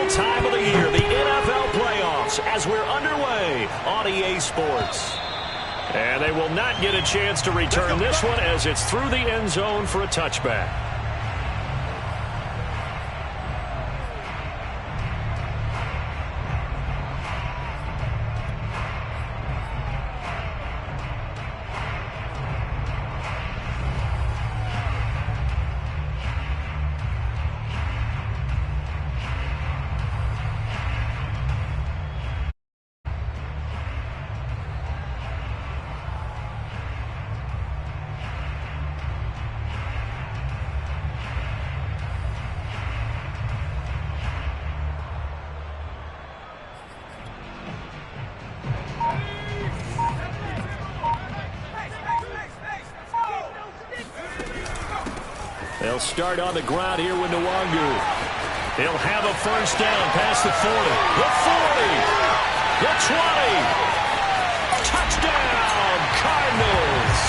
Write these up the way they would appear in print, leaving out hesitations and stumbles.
that time of the year, the NFL playoffs, as we're underway on EA Sports. And they will not get a chance to return this one as it's through the end zone for a touchback. They'll start on the ground here with Nwangu. He'll have a first down past the 40. The 40. The 20. Touchdown, Cardinals.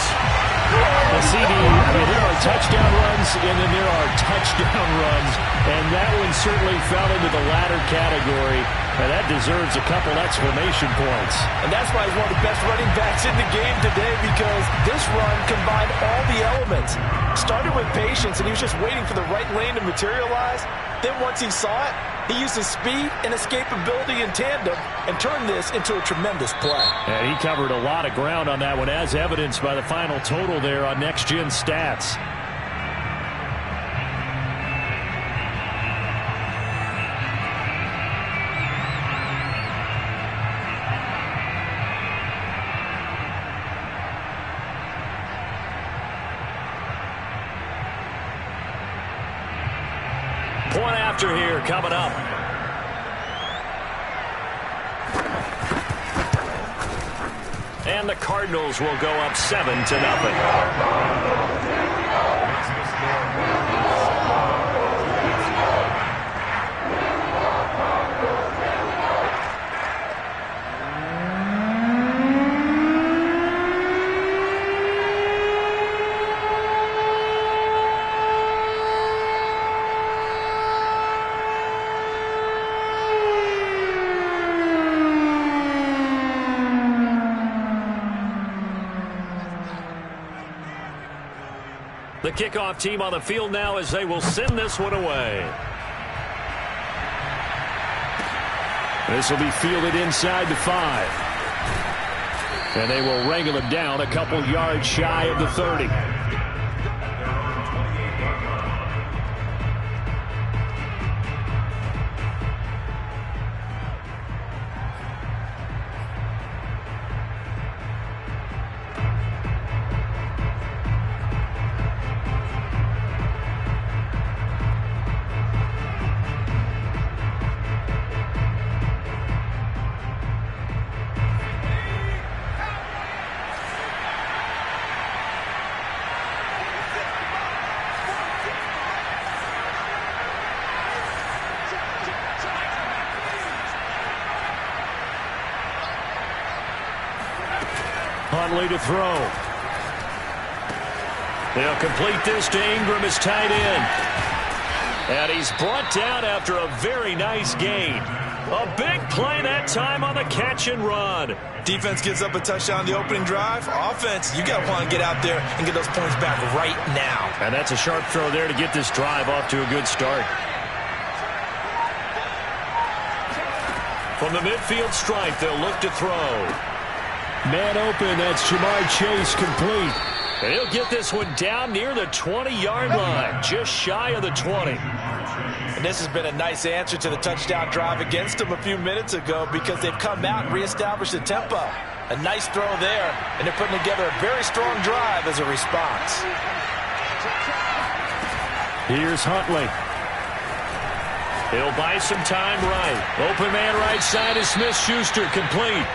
The CD, there are touchdown runs, and then there are touchdown runs. And that one certainly fell into the latter category. And that deserves a couple exclamation points. And that's why he's one of the best running backs in the game today, because this run combined all the elements. Started with patience, and he was just waiting for the right lane to materialize. Then once he saw it, he used his speed and escapability in tandem and turned this into a tremendous play. And he covered a lot of ground on that one, as evidenced by the final total there on Next Gen Stats. Point after here coming up. And the Cardinals will go up 7-0. The kickoff team on the field now as they will send this one away. This will be fielded inside the 5. And they will wrangle him down a couple yards shy of the 30. Huntley to throw. They'll complete this to Ingram as tight end. And he's brought down after a very nice gain. A big play that time on the catch and run. Defense gives up a touchdown the opening drive. Offense, you got to want to get out there and get those points back right now. And that's a sharp throw there to get this drive off to a good start. From the midfield stripe, they'll look to throw. Man open, that's Jamar Chase, complete. And he'll get this one down near the 20-yard line, just shy of the 20. And this has been a nice answer to the touchdown drive against them a few minutes ago, because they've come out and reestablished the tempo. A nice throw there, and they're putting together a very strong drive as a response. Here's Huntley. He'll buy some time right. Open man right side is Smith-Schuster, complete.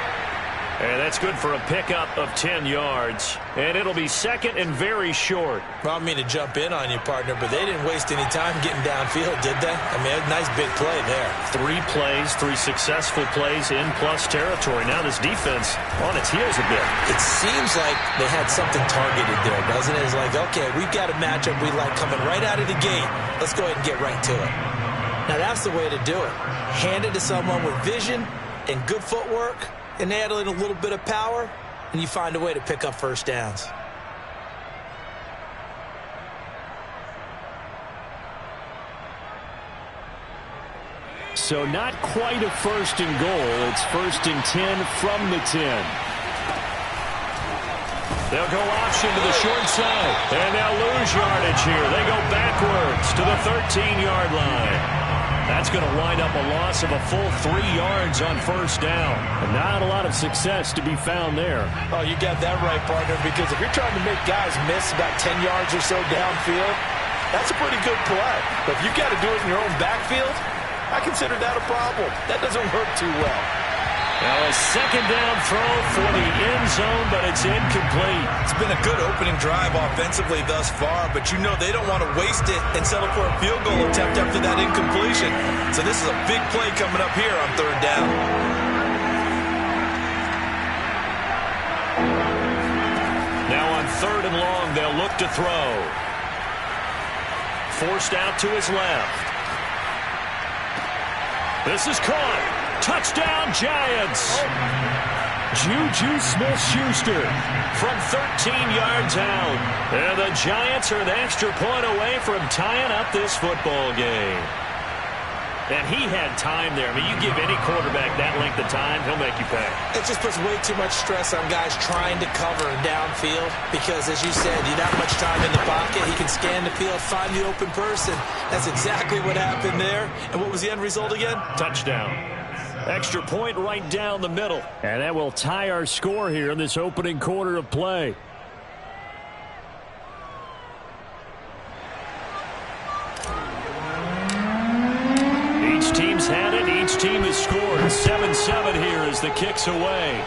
And that's good for a pickup of 10 yards. And it'll be second and very short. Well, I don't mean to jump in on you, partner, but they didn't waste any time getting downfield, did they? I mean, a nice big play there. 3 plays, 3 successful plays in plus territory. Now this defense on its heels a bit. It seems like they had something targeted there, doesn't it? It's like, okay, we've got a matchup we like coming right out of the gate. Let's go ahead and get right to it. Now that's the way to do it. Hand it to someone with vision and good footwork, and add in a little bit of power, and you find a way to pick up first downs. So not quite a first and goal. It's first and 10 from the 10. They'll go option to the short side, and they'll lose yardage here. They go backwards to the 13-yard line. That's going to wind up a loss of a full 3 yards on first down. And not a lot of success to be found there. Oh, you got that right, partner, because if you're trying to make guys miss about 10 yards or so downfield, that's a pretty good play. But if you've got to do it in your own backfield, I consider that a problem. That doesn't work too well. Now a second down throw for the end zone, but it's incomplete. It's been a good opening drive offensively thus far, but you know they don't want to waste it and settle for a field goal attempt after that incompletion. So this is a big play coming up here on third down. Now on third and long, they'll look to throw. Forced out to his left. This is caught. Touchdown, Giants. Juju Smith-Schuster from 13 yards out. And the Giants are an extra point away from tying up this football game. And he had time there. I mean, you give any quarterback that length of time, he'll make you pay. It just puts way too much stress on guys trying to cover downfield because, as you said, you don't have much time in the pocket. He can scan the field, find the open person. That's exactly what happened there. And what was the end result again? Touchdown. Extra point right down the middle. And that will tie our score here in this opening quarter of play. Each team's had it. Each team has scored. 7-7 here as the kick's away.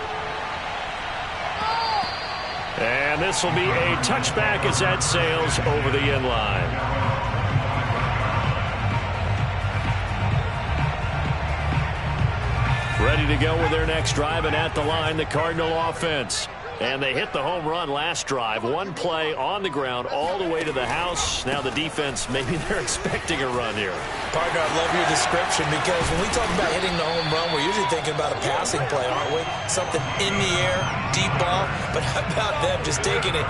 And this will be a touchback as that sails over the end line. Ready to go with their next drive, and at the line, the Cardinal offense. And they hit the home run last drive. One play on the ground all the way to the house. Now the defense, maybe they're expecting a run here. Partner, I love your description because when we talk about hitting the home run, we're usually thinking about a passing play, aren't we? Something in the air, deep ball. But how about them just taking it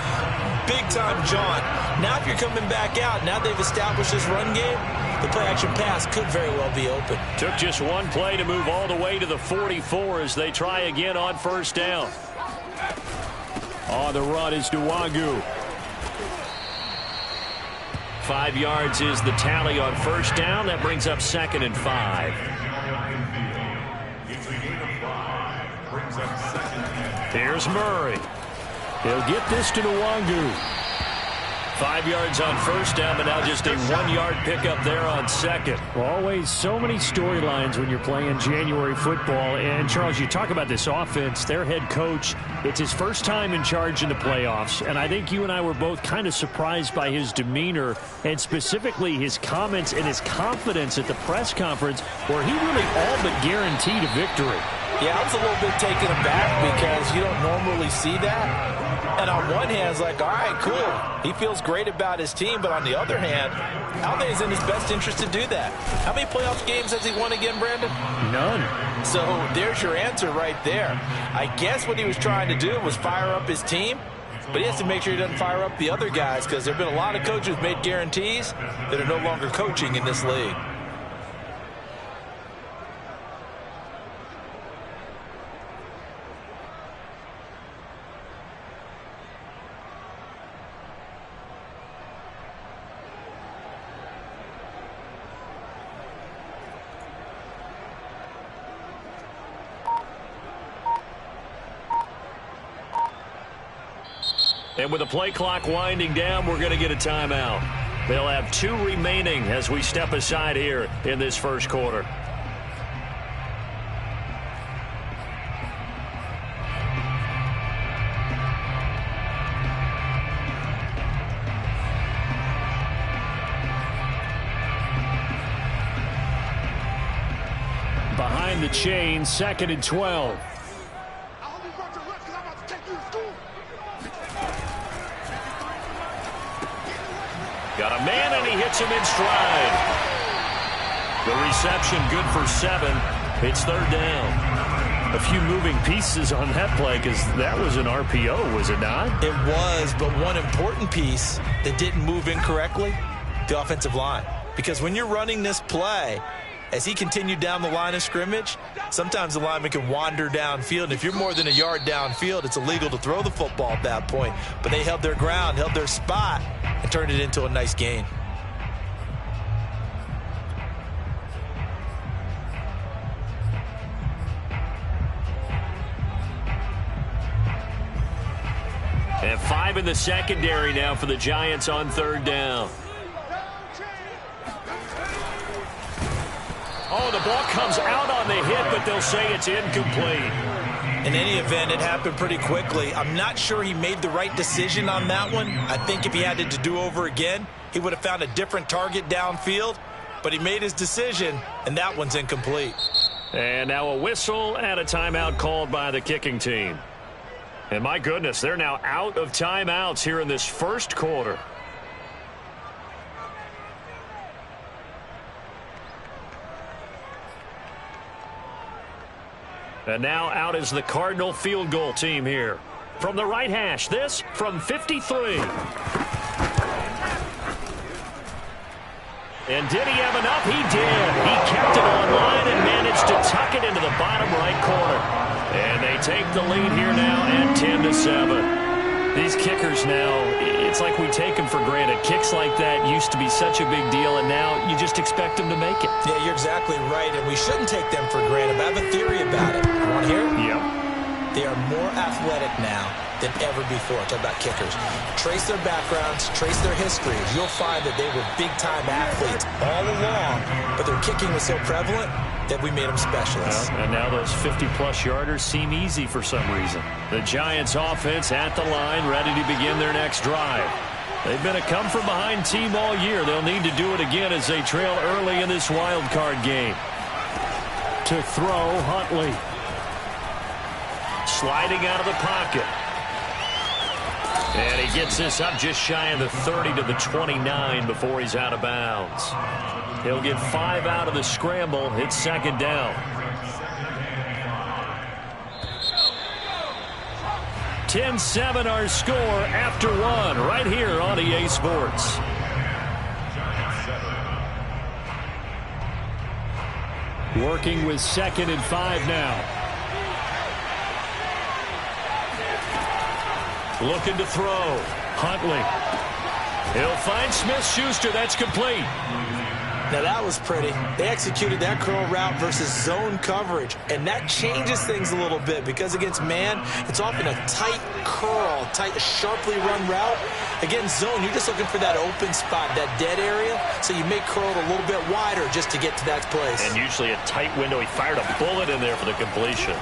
big-time jaunt? Now if you're coming back out, now they've established this run game, the play-action pass could very well be open. Took just one play to move all the way to the 44 as they try again on first down. On the run is Nwangu. 5 yards is the tally on first down. That brings up 2nd and 5. Here's Murray. He'll get this to Nwangu. 5 yards on first down, but now just a 1-yard pickup there on second. Always so many storylines when you're playing January football. And, Charles, you talk about this offense, their head coach, it's his first time in charge in the playoffs. And I think you and I were both kind of surprised by his demeanor and specifically his comments and his confidence at the press conference where he really all but guaranteed a victory. Yeah, I was a little bit taken aback because you don't normally see that. And on one hand, it's like, all right, cool. He feels great about his team. But on the other hand, I don't think it's in his best interest to do that. How many playoff games has he won again, Brandon? None. So there's your answer right there. I guess what he was trying to do was fire up his team. But he has to make sure he doesn't fire up the other guys because there have been a lot of coaches who've made guarantees that are no longer coaching in this league. And with the play clock winding down, we're going to get a timeout. They'll have 2 remaining as we step aside here in this first quarter. Behind the chain, 2nd and 12. Got a man, and he hits him in stride. The reception good for 7. It's third down. A few moving pieces on that play because that was an RPO, was it not? It was, but one important piece that didn't move incorrectly, the offensive line. Because when you're running this play, as he continued down the line of scrimmage, sometimes the lineman can wander downfield. And if you're more than a yard downfield, it's illegal to throw the football at that point. But they held their ground, held their spot, and turned it into a nice gain. And 5 in the secondary now for the Giants on third down. Oh, the ball comes out on the hit, but they'll say it's incomplete. In any event, it happened pretty quickly. I'm not sure he made the right decision on that one. I think if he had it to do over again, he would have found a different target downfield. But he made his decision, and that one's incomplete. And now a whistle and a timeout called by the kicking team. And my goodness, they're now out of timeouts here in this first quarter. And now out is the Cardinal field goal team here. From the right hash, this from 53. And did he have enough? He did. He kept it on line and managed to tuck it into the bottom right corner. And they take the lead here now at 10-7. These kickers now, it's like we take them for granted. Kicks like that used to be such a big deal, and now you just expect them to make it. Yeah, you're exactly right, and we shouldn't take them for granted. But I have a theory about it. You want to hear it? Yep. They are more athletic now than ever before. Talk about kickers. Trace their backgrounds, trace their histories. You'll find that they were big-time athletes all along, but their kicking was so prevalent that we made them specialists. And now those 50-plus yarders seem easy for some reason. The Giants offense at the line, ready to begin their next drive. They've been a come-from-behind team all year. They'll need to do it again as they trail early in this wild card game. To throw, Huntley. Sliding out of the pocket. And he gets this up just shy of the 30 to the 29 before he's out of bounds. He'll get 5 out of the scramble. It's second down. 10-7 our score after 1 right here on EA Sports. Working with 2nd and 5 now. Looking to throw. Huntley. He'll find Smith-Schuster. That's complete. Now that was pretty. They executed that curl route versus zone coverage, and that changes things a little bit because against man, it's often a tight curl, sharply run route. Against zone, you're just looking for that open spot, that dead area, so you make curl a little bit wider just to get to that place. And usually a tight window. He fired a bullet in there for the completion.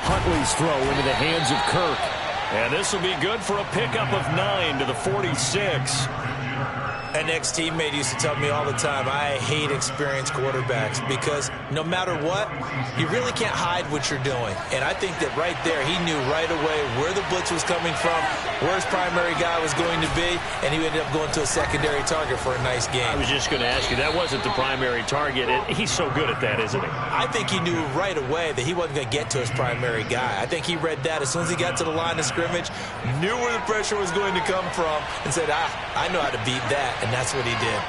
Huntley's throw into the hands of Kirk. And this will be good for a pickup of 9 to the 46. An ex-teammate used to tell me all the time, I hate experienced quarterbacks because no matter what, you really can't hide what you're doing. And I think that right there, he knew right away where the blitz was coming from, where his primary guy was going to be, and he ended up going to a secondary target for a nice game. I was just going to ask you, that wasn't the primary target. He's so good at that, isn't he? I think he knew right away that he wasn't going to get to his primary guy. I think he read that as soon as he got to the line of scrimmage, knew where the pressure was going to come from, and said, I know how to beat that. And that's what he did.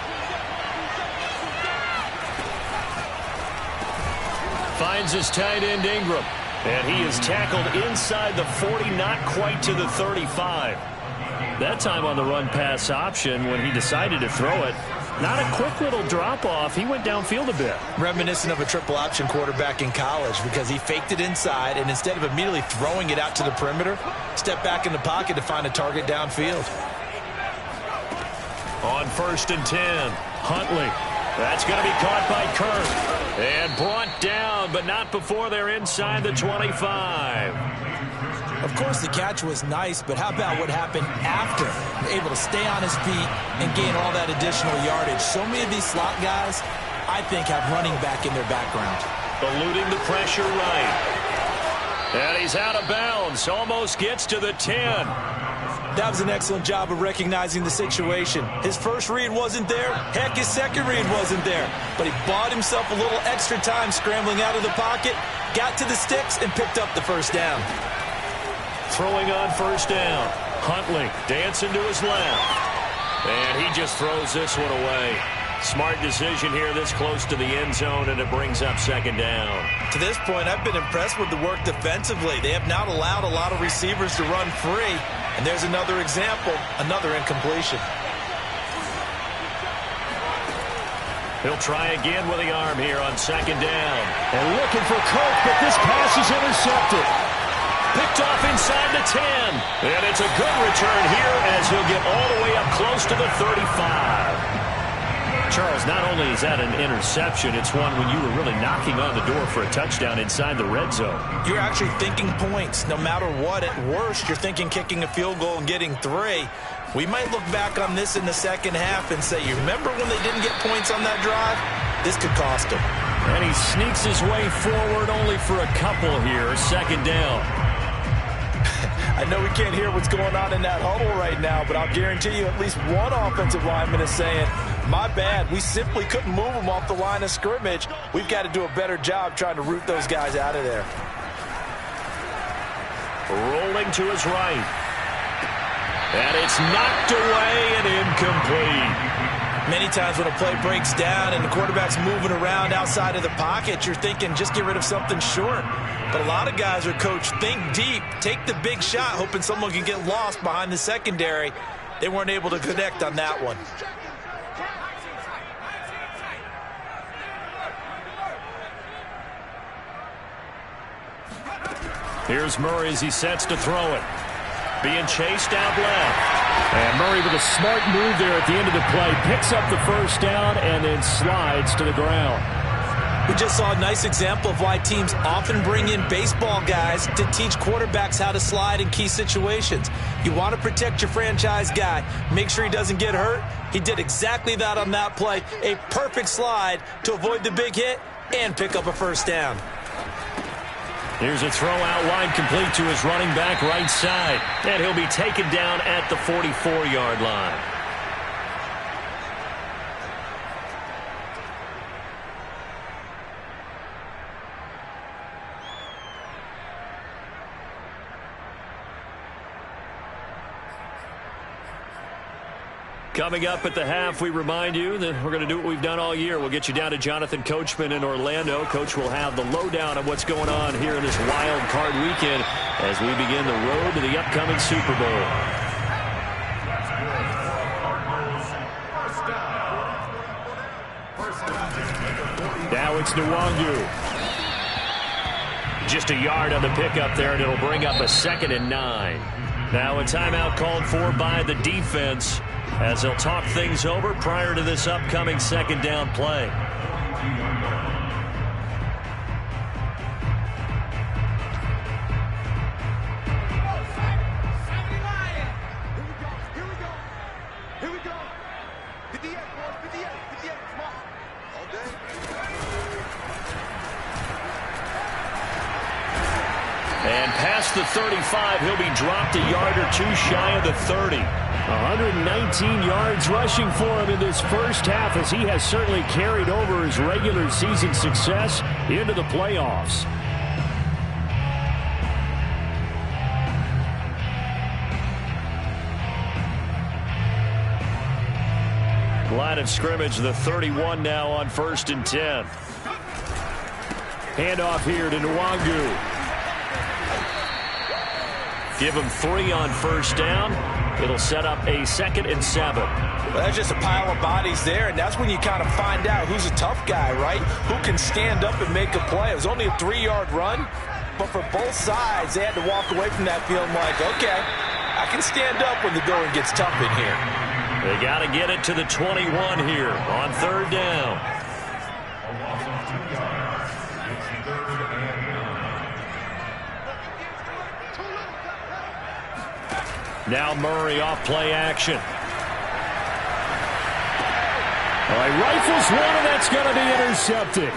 Finds his tight end Ingram. And he is tackled inside the 40, not quite to the 35. That time on the run-pass option when he decided to throw it. Not a quick little drop-off. He went downfield a bit. Reminiscent of a triple option quarterback in college because he faked it inside, and instead of immediately throwing it out to the perimeter, stepped back in the pocket to find a target downfield. On 1st and 10, Huntley. That's going to be caught by Kirk. And brought down, but not before they're inside the 25. Of course, the catch was nice, but how about what happened after? Able to stay on his feet and gain all that additional yardage. So many of these slot guys, I think, have running back in their background. Eluding the pressure right. And he's out of bounds. Almost gets to the 10. That was an excellent job of recognizing the situation. His first read wasn't there. Heck, his second read wasn't there. But he bought himself a little extra time scrambling out of the pocket, got to the sticks, and picked up the first down. Throwing on first down. Huntley dancing to his left. And he just throws this one away. Smart decision here this close to the end zone, and it brings up second down. To this point, I've been impressed with the work defensively. They have not allowed a lot of receivers to run free. And there's another example, another incompletion. He'll try again with the arm here on second down. And looking for Coke, but this pass is intercepted. Picked off inside the 10. And it's a good return here as he'll get all the way up close to the 35. Charles, not only is that an interception, it's one when you were really knocking on the door for a touchdown inside the red zone. You're actually thinking points. No matter what, at worst, you're thinking kicking a field goal and getting 3. We might look back on this in the second half and say, you remember when they didn't get points on that drive? This could cost them. And he sneaks his way forward only for a couple here. Second down. I know we can't hear what's going on in that huddle right now, but I'll guarantee you at least one offensive lineman is saying, my bad, we simply couldn't move them off the line of scrimmage. We've got to do a better job trying to root those guys out of there. Rolling to his right. And it's knocked away and incomplete. Many times when a play breaks down and the quarterback's moving around outside of the pocket, you're thinking just get rid of something short. But a lot of guys are coached, think deep, take the big shot, hoping someone can get lost behind the secondary. They weren't able to connect on that one. Here's Murray as he sets to throw it. Being chased out left. And Murray with a smart move there at the end of the play. Picks up the first down and then slides to the ground. We just saw a nice example of why teams often bring in baseball guys to teach quarterbacks how to slide in key situations. You want to protect your franchise guy. Make sure he doesn't get hurt. He did exactly that on that play. A perfect slide to avoid the big hit and pick up a first down. Here's a throw out wide complete to his running back right side. And he'll be taken down at the 44-yard line. Coming up at the half, we remind you that we're going to do what we've done all year. We'll get you down to Jonathan Coachman in Orlando. Coach will have the lowdown of what's going on here in this wild card weekend as we begin the road to the upcoming Super Bowl. Now it's Nwangu. Just a yard on the pickup there, and it'll bring up a 2nd and 9. Now a timeout called for by the defense, as they'll talk things over prior to this upcoming second down play. And past the 35, he'll be dropped a yard or two shy of the 30. 119 yards rushing for him in this first half, as he has certainly carried over his regular season success into the playoffs. Line of scrimmage, the 31 now on 1st and 10. Handoff here to Nwangu. Give him 3 on first down. It'll set up a 2nd and 7. Well, that's just a pile of bodies there, and that's when you kind of find out who's a tough guy, right? Who can stand up and make a play. It was only a 3-yard run, but for both sides, they had to walk away from that feeling like, okay, I can stand up when the going gets tough in here. They got to get it to the 21 here on 3rd down. Now Murray off play action. All right, rifles one, and that's going to be intercepted.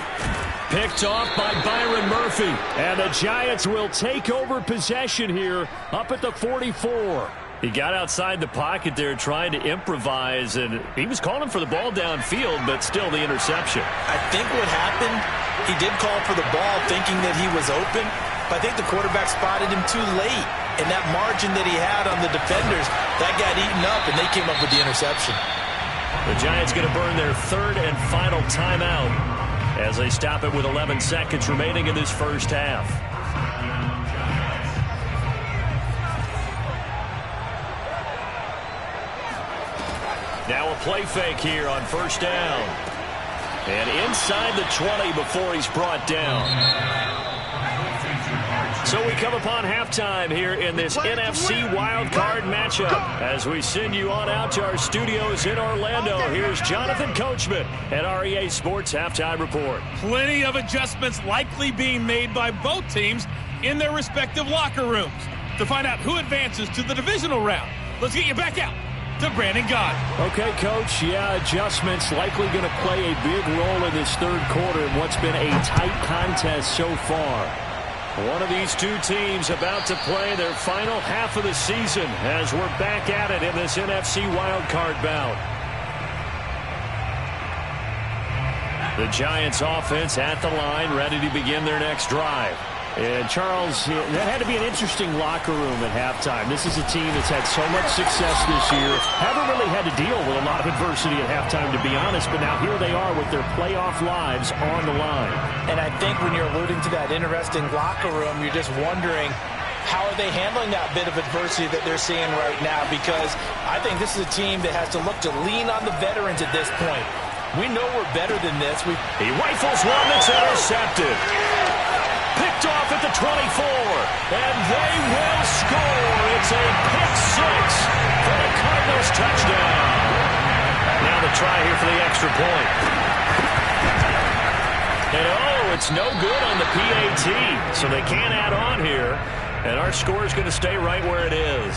Picked off by Byron Murphy. And the Giants will take over possession here up at the 44. He got outside the pocket there trying to improvise, and he was calling for the ball downfield, but still the interception. I think what happened, he did call for the ball thinking that he was open, but I think the quarterback spotted him too late. And that margin that he had on the defenders, that got eaten up, and they came up with the interception. The Giants going to burn their third and final timeout as they stop it with 11 seconds remaining in this first half. Now a play fake here on first down. And inside the 20 before he's brought down. So we come upon halftime here in this NFC wildcard matchup. As we send you on out to our studios in Orlando, here's Jonathan Coachman at REA Sports Halftime Report. Plenty of adjustments likely being made by both teams in their respective locker rooms. To find out who advances to the divisional round, let's get you back out to Brandon Gaudin. Okay, Coach. Yeah, adjustments likely going to play a big role in this third quarter in what's been a tight contest so far. One of these two teams about to play their final half of the season as we're back at it in this NFC wildcard bout. The Giants offense at the line, ready to begin their next drive. And, Charles, that had to be an interesting locker room at halftime. This is a team that's had so much success this year. Haven't really had to deal with a lot of adversity at halftime, to be honest. But now here they are with their playoff lives on the line. And I think when you're alluding to that interesting locker room, you're just wondering, how are they handling that bit of adversity that they're seeing right now? Because I think this is a team that has to look to lean on the veterans at this point. We know we're better than this. He rifles one that's intercepted. Picked off at the 24, and they will score. It's a pick six for the Cardinals touchdown. Now the try here for the extra point. And it's no good on the PAT, so they can't add on here. And our score is going to stay right where it is.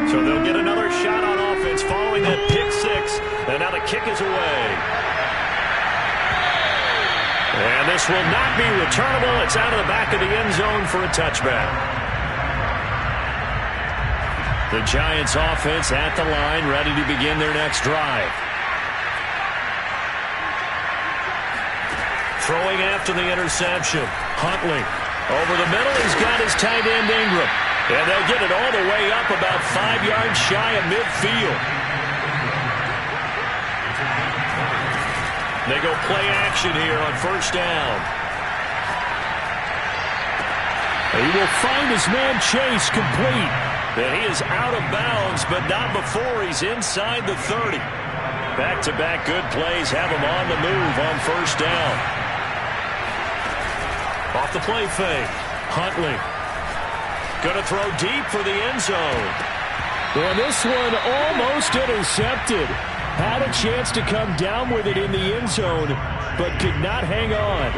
So they'll get another shot on offense following that pick six, and now the kick is away. And this will not be returnable. It's out of the back of the end zone for a touchback. The Giants offense at the line, ready to begin their next drive. Throwing after the interception. Huntley over the middle. He's got his tight end Ingram. And they'll get it all the way up about 5 yards shy of midfield. They go play action here on first down. He will find his man Chase complete. And he is out of bounds, but not before he's inside the 30. Back-to-back good plays have him on the move on first down. Off the play fake. Huntley. Going to throw deep for the end zone. Well, this one almost intercepted. Had a chance to come down with it in the end zone, but could not hang on.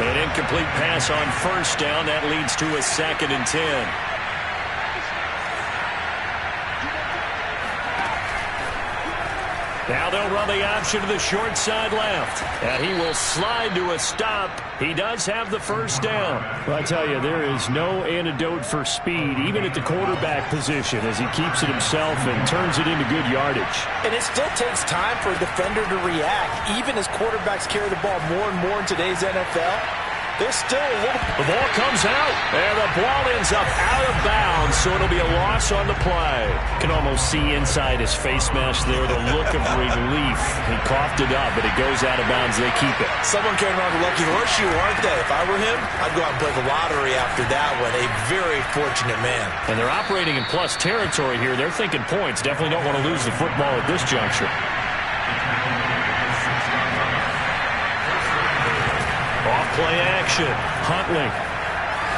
An incomplete pass on first down. That leads to a 2nd and 10. Now they'll run the option to the short side left. And he will slide to a stop. He does have the first down. Well, I tell you, there is no antidote for speed, even at the quarterback position, as he keeps it himself and turns it into good yardage. And it still takes time for a defender to react, even as quarterbacks carry the ball more and more in today's NFL. There's still a little... The ball comes out, and the ball ends up out of bounds, so it'll be a loss on the play. Can almost see inside his face mask there, the look of relief. He coughed it up, but it goes out of bounds. They keep it. Someone came around the lucky horseshoe, aren't they? If I were him, I'd go out and play the lottery after that one. A very fortunate man. And they're operating in plus territory here. They're thinking points. Definitely don't want to lose the football at this juncture. Off-play action. Huntley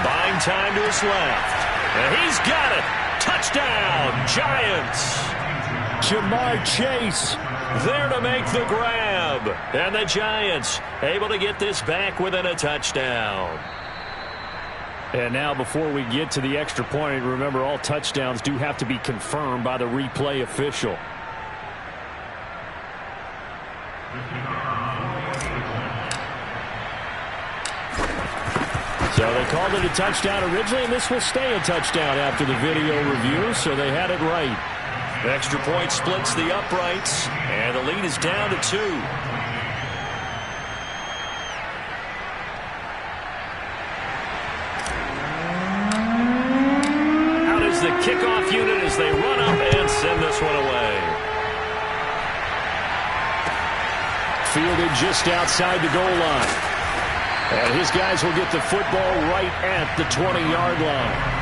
buying time to his left. And he's got it. Touchdown, Giants. Jamar Chase there to make the grab. And the Giants able to get this back within a touchdown. And now before we get to the extra point, remember all touchdowns do have to be confirmed by the replay official. a touchdown originally, and this will stay a touchdown after the video review, so they had it right. Extra point splits the uprights, and the lead is down to 2. Out is the kickoff unit as they run up and send this one away. Fielded just outside the goal line. And his guys will get the football right at the 20-yard line.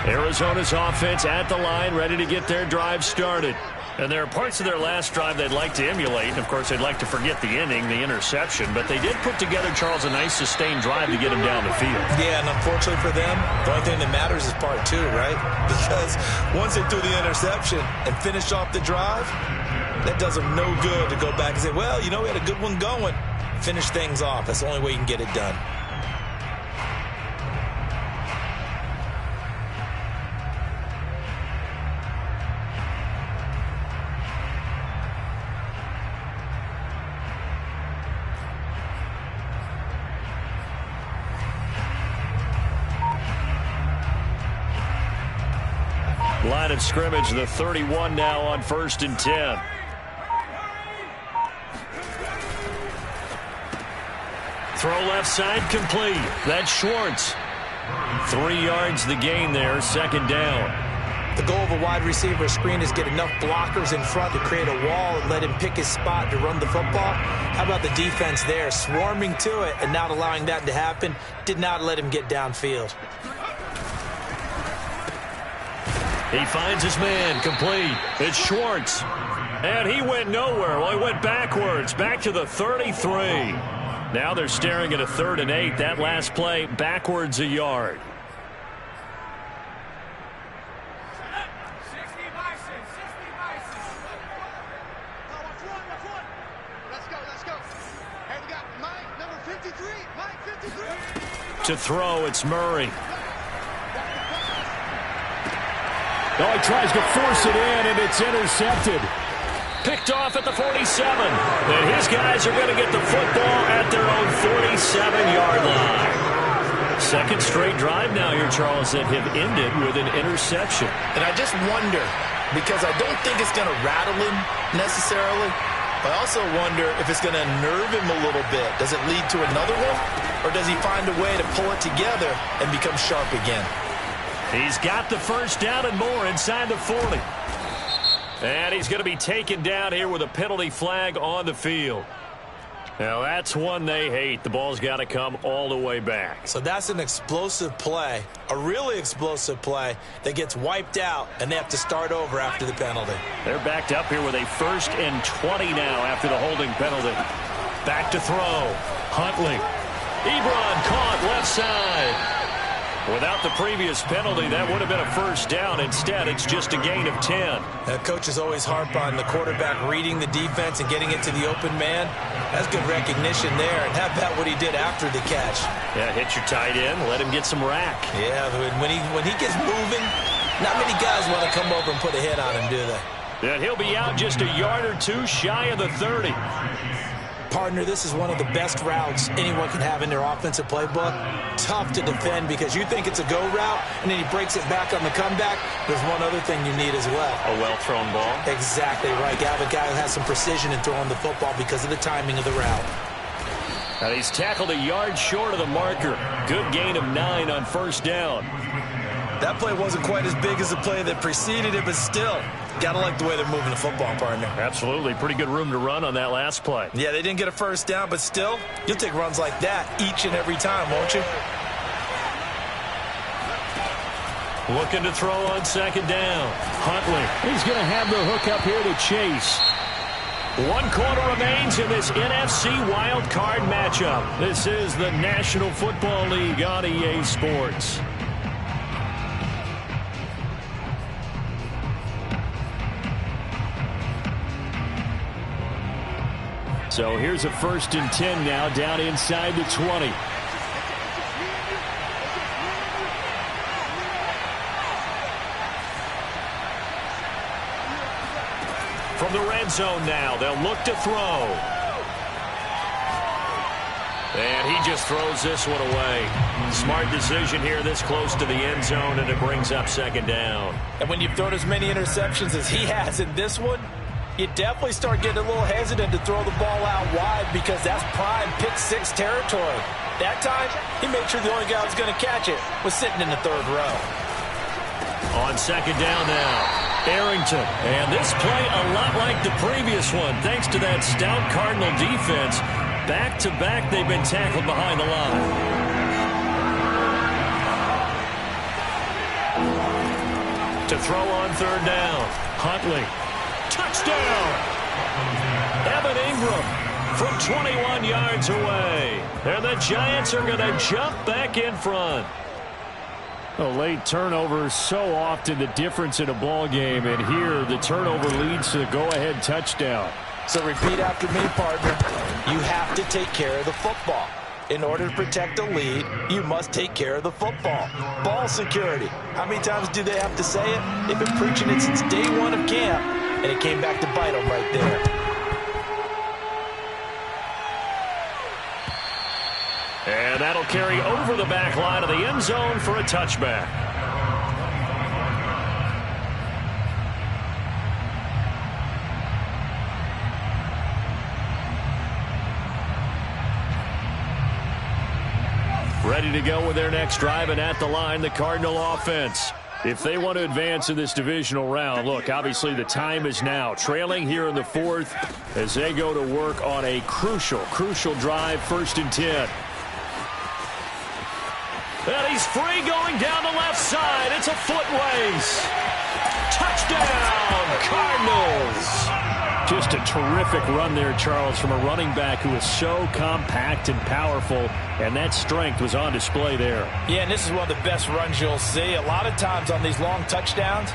Arizona's offense at the line, ready to get their drive started. And there are parts of their last drive they'd like to emulate. And, of course, they'd like to forget the ending, the interception. But they did put together, Charles, a nice sustained drive to get him down the field. Yeah, and unfortunately for them, the only thing that matters is part 2, right? Because once they threw the interception and finished off the drive, that does them no good to go back and say, well, you know, we had a good one going. Finish things off. That's the only way you can get it done. Line of scrimmage, the 31 now on 1st and 10. Throw left side complete. That's Schwartz. 3 yards the gain there, 2nd down. The goal of a wide receiver screen is get enough blockers in front to create a wall and let him pick his spot to run the football. How about the defense there, swarming to it and not allowing that to happen? Did not let him get downfield. He finds his man, complete. It's Schwartz. And he went nowhere. Well, he went backwards, back to the 33. Now they're staring at a 3rd and 8. That last play, backwards a yard. To throw, it's Murray. Oh, he tries to force it in, and it's intercepted. Picked off at the 47. And his guys are going to get the football at their own 47-yard line. 2nd straight drive now here, Charles, that have ended with an interception. And I just wonder, because I don't think it's going to rattle him necessarily, but I also wonder if it's going to nerve him a little bit. Does it lead to another one? Or does he find a way to pull it together and become sharp again? He's got the 1st down and more inside the 40. And he's going to be taken down here with a penalty flag on the field. Now, that's one they hate. The ball's got to come all the way back. So that's an explosive play, a really explosive play that gets wiped out, and they have to start over after the penalty. They're backed up here with a 1st and 20 now after the holding penalty. Back to throw. Huntley. Ebron caught left side. Without the previous penalty, that would have been a 1st down. Instead, it's just a gain of 10. Coaches always harp on the quarterback reading the defense and getting it to the open man. That's good recognition there. And how about what he did after the catch? Yeah, hit your tight end, let him get some rack. Yeah, when he gets moving, not many guys want to come over and put a hit on him, do they? And he'll be out just a yard or 2 shy of the 30. Partner, this is one of the best routes anyone can have in their offensive playbook. Tough to defend because you think it's a go route, and then he breaks it back on the comeback. There's one other thing you need as well. A well-thrown ball. Exactly right. You have a guy who has some precision in throwing the football because of the timing of the route. And he's tackled a yard short of the marker. Good gain of 9 on 1st down. That play wasn't quite as big as the play that preceded it, but still, got to like the way they're moving the football, partner. Absolutely. Pretty good room to run on that last play. Yeah, they didn't get a 1st down, but still, you'll take runs like that each and every time, won't you? Looking to throw on 2nd down. Huntley. He's going to have the hook up here to Chase. 1 quarter remains in this NFC wild card matchup. This is the National Football League on EA Sports. So here's a 1st and 10 now down inside the 20. From the red zone now, they'll look to throw. And he just throws this one away. Smart decision here this close to the end zone, and it brings up second down. And when you've thrown as many interceptions as he has in this one, you definitely start getting a little hesitant to throw the ball out wide because that's prime pick six territory. That time, he made sure the only guy who was going to catch it was sitting in the third row. On second down now, Arrington. And this play a lot like the previous one, thanks to that stout Cardinal defense. Back-to-back, they've been tackled behind the line. To throw on third down, Huntley. Touchdown! Evan Ingram from 21 yards away. And the Giants are going to jump back in front. A late turnover is so often the difference in a ball game, and here the turnover leads to the go-ahead touchdown. So repeat after me, partner. You have to take care of the football. In order to protect a lead, you must take care of the football. Ball security. How many times do they have to say it? They've been preaching it since day one of camp, and it came back to bite them right there. And that'll carry over the back line of the end zone for a touchback. Ready to go with their next drive, and at the line, the Cardinal offense. If they want to advance in this divisional round, look, obviously the time is now. Trailing here in the fourth as they go to work on a crucial drive, 1st and 10. And he's free going down the left side. It's a foot race. Touchdown, Cardinals. Just a terrific run there, Charles, from a running back who is so compact and powerful, and that strength was on display there. Yeah, and this is one of the best runs you'll see. A lot of times on these long touchdowns,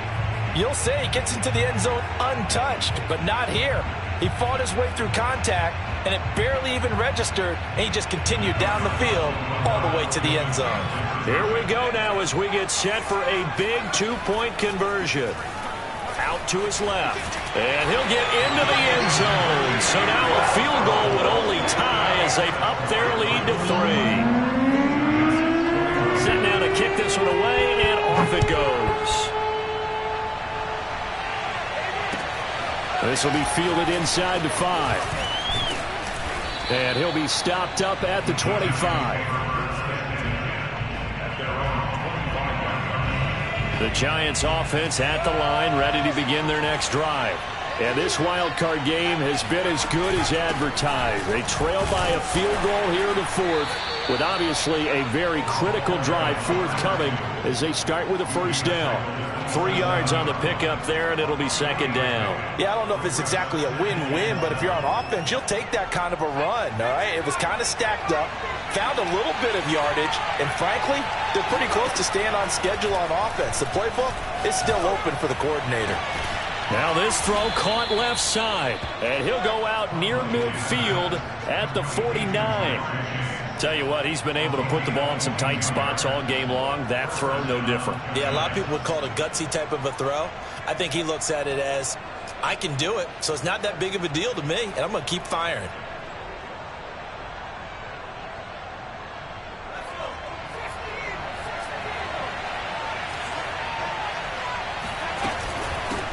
you'll say he gets into the end zone untouched, but not here. He fought his way through contact, and it barely even registered, and he just continued down the field all the way to the end zone. Here we go now as we get set for a big 2-point conversion. Out to his left, and he'll get into the end zone. So now a field goal would only tie as they've upped their lead to 3. Set now to kick this one away, and off it goes. This will be fielded inside the 5. And he'll be stopped up at the 25. The Giants offense at the line, ready to begin their next drive. And this wild card game has been as good as advertised. They trail by a field goal here in the fourth, with obviously a very critical drive forthcoming as they start with a 1st down. 3 yards on the pickup there, and it'll be 2nd down. Yeah, I don't know if it's exactly a win-win, but if you're on offense, you'll take that kind of a run, all right? It was kind of stacked up, found a little bit of yardage, and frankly, they're pretty close to staying on schedule on offense. The playbook is still open for the coordinator. Now this throw caught left side, and he'll go out near midfield at the 49. Tell you what, he's been able to put the ball in some tight spots all game long. That throw, no different. Yeah, a lot of people would call it a gutsy type of a throw. I think he looks at it as, I can do it, so it's not that big of a deal to me, and I'm going to keep firing.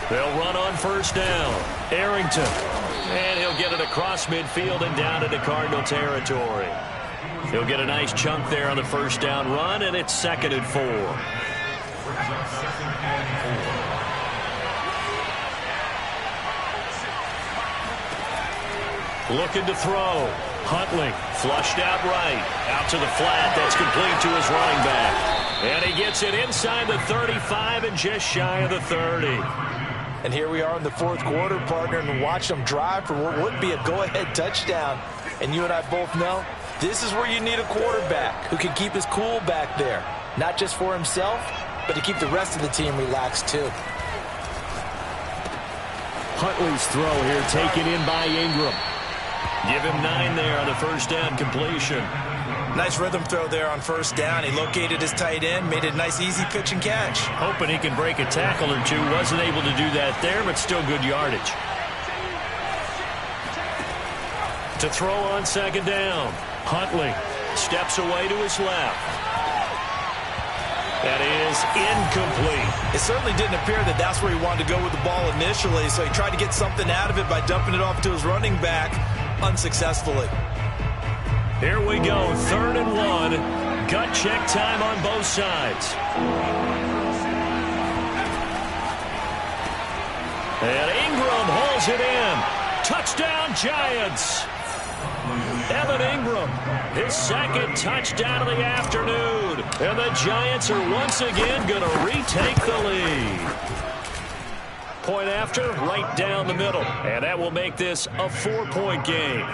They'll run on 1st down. Arrington. And he'll get it across midfield and down into Cardinal territory. He'll get a nice chunk there on the 1st down run, and it's 2nd and 4. Looking to throw. Huntley flushed out right. Out to the flat. That's complete to his running back. And he gets it inside the 35 and just shy of the 30. And here we are in the fourth quarter, partner, and watch them drive for what would be a go-ahead touchdown. And you and I both know this is where you need a quarterback who can keep his cool back there. Not just for himself, but to keep the rest of the team relaxed too. Huntley's throw here taken in by Ingram. Give him 9 there on the 1st down completion. Nice rhythm throw there on 1st down. He located his tight end, made it a nice easy pitch and catch. Hoping he can break a tackle or two. Wasn't able to do that there, but still good yardage. To throw on second down. Huntley steps away to his left. That is incomplete. It certainly didn't appear that that's where he wanted to go with the ball initially, so he tried to get something out of it by dumping it off to his running back unsuccessfully. Here we go, 3rd and 1. Gut check time on both sides. And Ingram holds it in. Touchdown, Giants. Evan Ingram, his 2nd touchdown of the afternoon. And the Giants are once again going to retake the lead. Point after, right down the middle. And that will make this a 4-point game.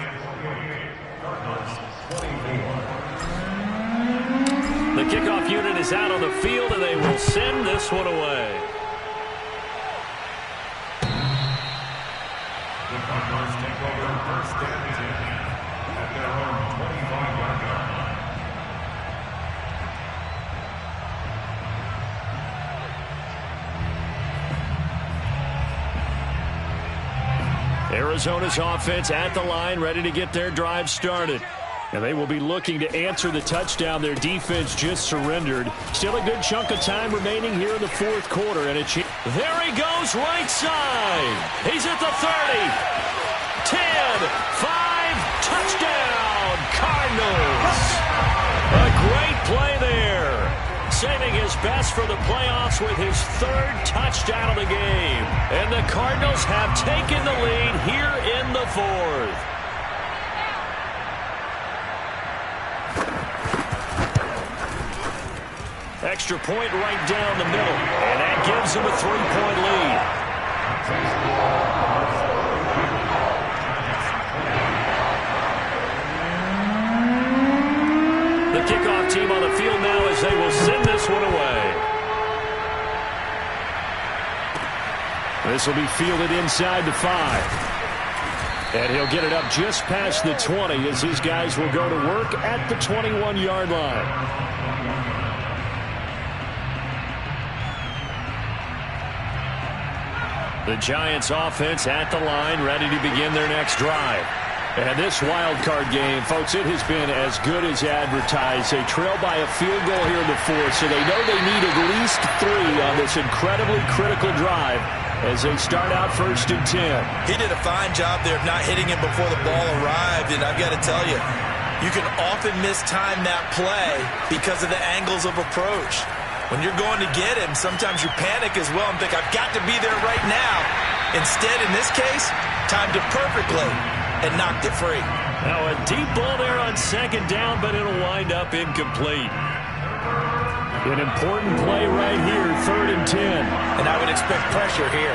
The kickoff unit is out on the field, and they will send this one away. The Cardinals take over 1st and 10 at their own 25-yard line. Arizona's offense at the line, ready to get their drive started. And they will be looking to answer the touchdown their defense just surrendered. Still a good chunk of time remaining here in the 4th quarter. And there he goes, right side. He's at the 30. 10, 5, touchdown, Cardinals. A great play there. Saving his best for the playoffs with his 3rd touchdown of the game. And the Cardinals have taken the lead here in the 4th. Extra point right down the middle. And that gives them a 3-point lead. The kickoff team on the field now as they will send this one away. This will be fielded inside the 5. And he'll get it up just past the 20 as his guys will go to work at the 21-yard line. The Giants offense at the line, ready to begin their next drive. And this wild card game, folks, it has been as good as advertised. They trail by a field goal here in the 4th, so they know they need at least 3 on this incredibly critical drive as they start out 1st and 10. He did a fine job there of not hitting him before the ball arrived, and I've got to tell you, you can often mistime that play because of the angles of approach. When you're going to get him, sometimes you panic as well and think, I've got to be there right now. Instead, in this case, timed it perfectly and knocked it free. Now a deep ball there on 2nd down, but it'll wind up incomplete. An important play right here, 3rd and 10. And I would expect pressure here.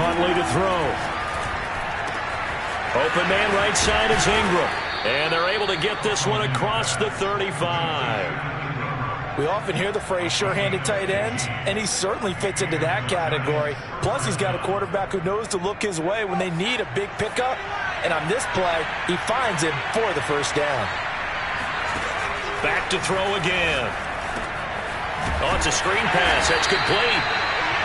Huntley to throw. Open man right side is Ingram. And they're able to get this one across the 35. We often hear the phrase sure-handed tight ends, and he certainly fits into that category. Plus, he's got a quarterback who knows to look his way when they need a big pickup. And on this play, he finds him for the 1st down. Back to throw again. Oh, it's a screen pass. That's complete.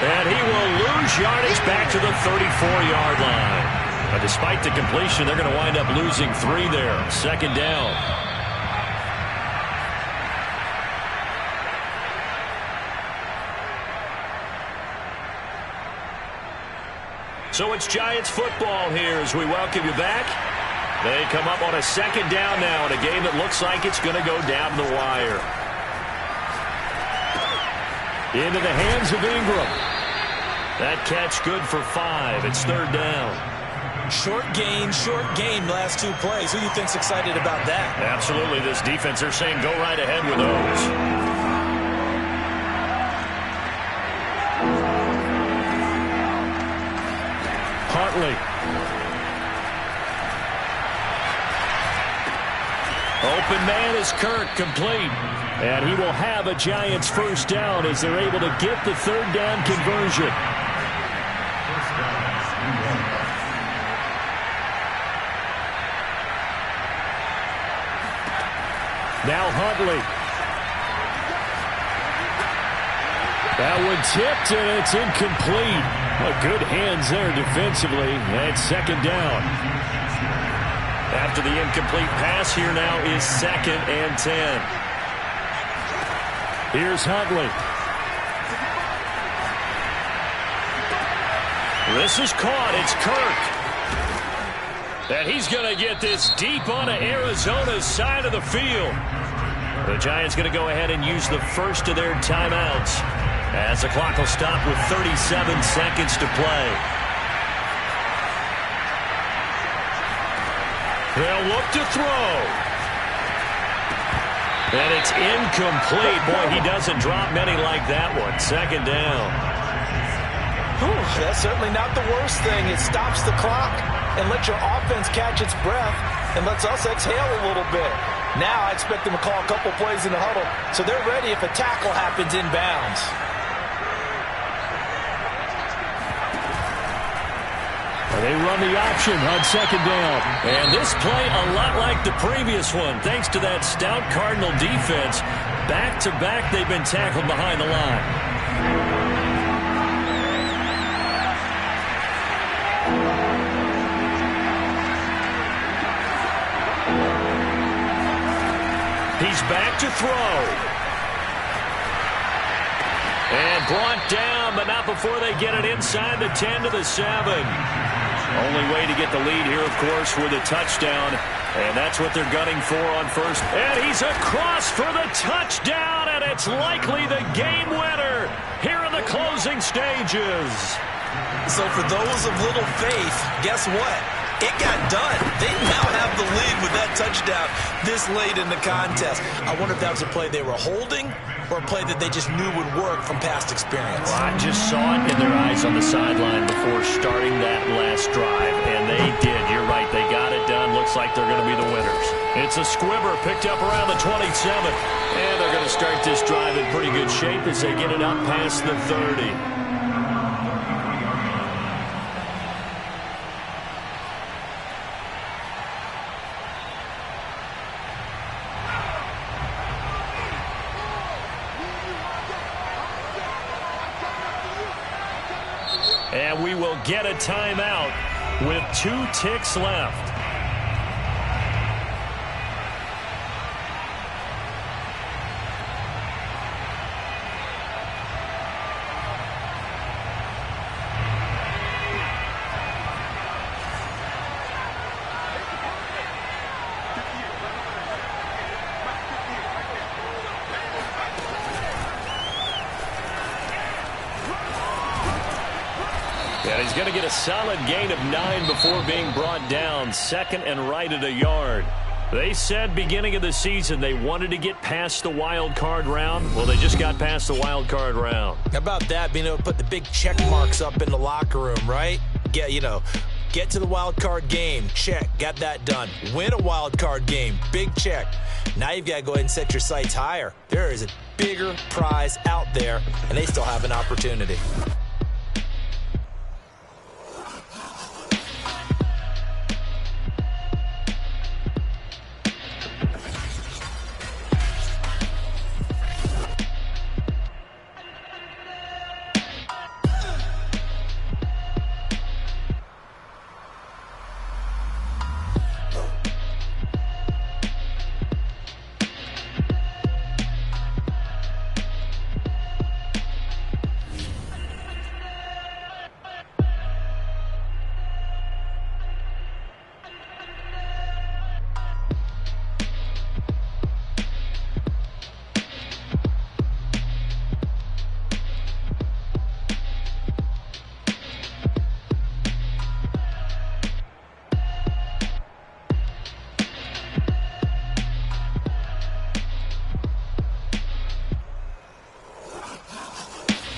And he will lose yardage back to the 34-yard line. But despite the completion, they're going to wind up losing 3 there. 2nd down. So it's Giants football here as we welcome you back. They come up on a 2nd down now in a game that looks like it's going to go down the wire. Into the hands of Ingram. That catch good for 5. It's 3rd down. Short gain, last 2 plays. Who do you think's excited about that? Absolutely. This defense, they're saying go right ahead with those. Huntley. Open man is Kirk, complete. And he will have a Giants 1st down as they're able to get the 3rd down conversion. Now Huntley. That one tipped, and it's incomplete. Well, good hands there defensively. And 2nd down. After the incomplete pass, here now is 2nd and 10. Here's Huntley. This is caught. It's Kirk. And he's going to get this deep onto Arizona's side of the field. The Giants going to go ahead and use the first of their timeouts as the clock will stop with 37 seconds to play. They'll look to throw. And it's incomplete. Boy, he doesn't drop many like that one. 2nd down. Whew, that's certainly not the worst thing. It stops the clock and lets your offense catch its breath and lets us exhale a little bit. Now I expect them to call a couple plays in the huddle so they're ready if a tackle happens inbounds. They run the option on 2nd down. And this play a lot like the previous one. Thanks to that stout Cardinal defense, back-to-back they've been tackled behind the line. He's back to throw. And brought down, but not before they get it inside the 10 to the 7. Only way to get the lead here, of course, with a touchdown. And that's what they're gunning for on first. And he's across for the touchdown, and it's likely the game winner here in the closing stages. So for those of little faith, guess what? It got done. They now have the lead with that touchdown this late in the contest. I wonder if that was a play they were holding or a play that they just knew would work from past experience. Well, I just saw it in their eyes on the sideline before starting that last drive, and they did. You're right. They got it done. Looks like they're going to be the winners. It's a squibber picked up around the 27, and they're going to start this drive in pretty good shape as they get it up past the 30. And we will get a timeout with 2 ticks left. And he's going to get a solid gain of 9 before being brought down. 2nd and right at a yard. They said beginning of the season they wanted to get past the wild card round. Well, they just got past the wild card round. How about that, being able to put the big check marks up in the locker room, right? Get to the wild card game. Check. Got that done. Win a wild card game. Big check. Now you've got to go ahead and set your sights higher. There is a bigger prize out there, and they still have an opportunity.